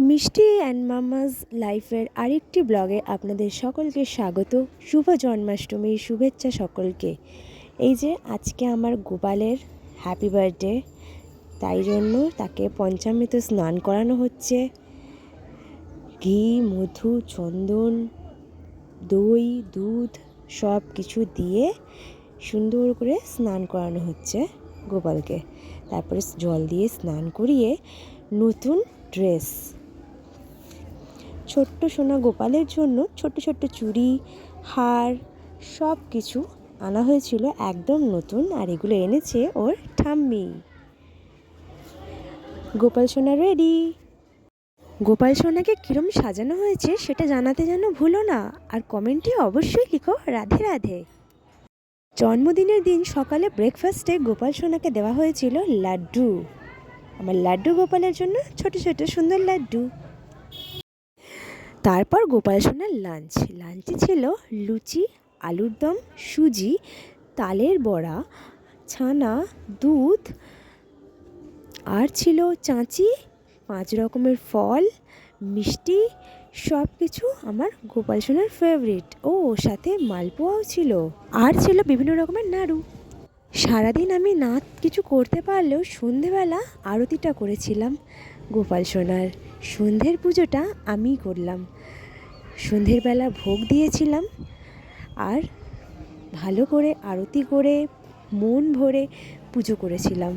মিষ্টি অ্যান্ড মামাস লাইফের আরেকটি ব্লগে আপনাদের সকলকে স্বাগত। শুভ জন্মাষ্টমীর শুভেচ্ছা সকলকে। এই যে আজকে আমার গোপালের হ্যাপি বার্থডে, তাই জন্য তাকে পঞ্চামৃত স্নান করানো হচ্ছে। ঘি, মধু, চন্দন, দই, দুধ সব কিছু দিয়ে সুন্দর করে স্নান করানো হচ্ছে গোপালকে। তারপরে জল দিয়ে স্নান করিয়ে নতুন ড্রেস, ছোট্ট সোনা গোপালের জন্য ছোট্ট ছোট্ট চুড়ি, হার সব কিছু আনা হয়েছিল একদম নতুন, আর এগুলো এনেছে ওর ঠাম্মি। গোপাল সোনা রেডি। গোপাল সোনাকে কীরম সাজানো হয়েছে সেটা জানাতে যেন ভুলো না, আর কমেন্টে অবশ্যই লিখো রাধে রাধে। জন্মদিনের দিন সকালে ব্রেকফাস্টে গোপাল সোনাকে দেওয়া হয়েছিল লাড্ডু। আমার লাড্ডু গোপালের জন্য ছোট ছোট সুন্দর লাড্ডু। তারপর গোপাল সোনার লাঞ্চে ছিল লুচি, আলুর দম, সুজি, তালের বড়া, ছানা, দুধ, আর ছিল চাঁচি, 5 রকমের ফল, মিষ্টি, সব কিছু আমার গোপাল সোনার ফেভারিট। ও সাথে মালপোয়াও ছিল, আর ছিল বিভিন্ন রকমের নাড়ু। সারাদিন আমি নাচ কিছু করতে পারলেও সন্ধেবেলা আরতিটা করেছিলাম গোপাল সোনার। সন্ধ্যের পুজোটা আমিই করলাম। সন্ধ্যের বেলা ভোগ দিয়েছিলাম, আর ভালো করে আরতি করে মন ভরে পুজো করেছিলাম।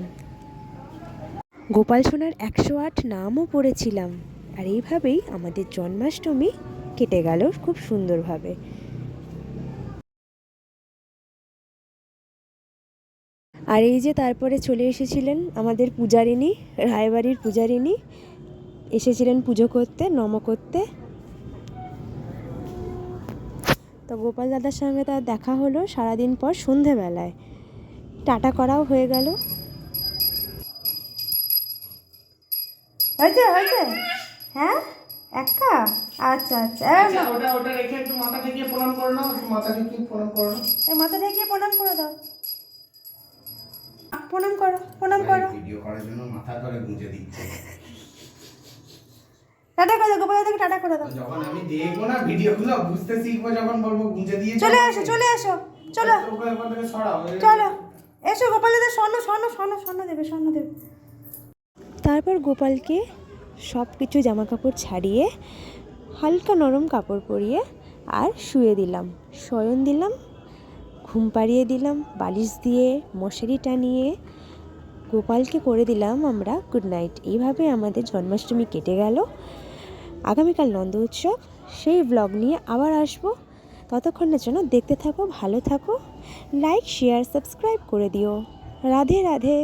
গোপাল সোনার 108 নামও পড়েছিলাম। আর এইভাবেই আমাদের জন্মাষ্টমী কেটে গেল খুব সুন্দরভাবে। আর এই যে তারপরে চলে এসেছিলেন আমাদের পূজারিনী, রায়বাড়ির পূজারিনী এসেছিলেন পুজো করতে, নম করতে। তো গোপাল দাদার সঙ্গে তার দেখা হলো সারাদিন পর সন্ধেবেলায়। টাটা করাও হয়ে গেল। হয়েছে হয়েছে, হ্যাঁ একা, আচ্ছা আচ্ছা। ওটা রেখে একটু মাথা ঠেকিয়ে প্রণাম করে নাও, একটু মাথা ঠেকিয়ে প্রণাম করে নাও। মাথা ঠেকিয়ে প্রণাম করে দাও, প্রণাম করো, প্রণাম করো। ভিডিও করার জন্য মাথা করে গুঁজে দিচ্ছে। টাটা করে দাও গোপাল দাদাকে, টাটা করে দাও। যখন আমি দেখবো না ভিডিওগুলো বুঝতে শিখবো, যখন বলবো গুঁজে দিয়ে চলে আসো, চলে আসো, চলো চলো এসো। গোপাল দাদা স্বর্ণ স্বর্ণ স্বর্ণ স্বর্ণ দেবে, স্বর্ণ দেবে। তারপর গোপালকে সব কিছু জামা কাপড় ছাড়িয়ে হালকা নরম কাপড় পরিয়ে আর শুয়ে দিলাম, শয়ন দিলাম, ঘুম পাড়িয়ে দিলাম বালিশ দিয়ে, মশারি টানিয়ে গোপালকে করে দিলাম আমরা গুড নাইট। এইভাবে আমাদের জন্মাষ্টমী কেটে গেল। আগামীকাল নন্দ উৎসব, সেই ব্লগ নিয়ে আবার আসবো। ততক্ষণের জন্য দেখতে থাকো, ভালো থাকো, লাইক শেয়ার সাবস্ক্রাইব করে দিও। রাধে রাধে।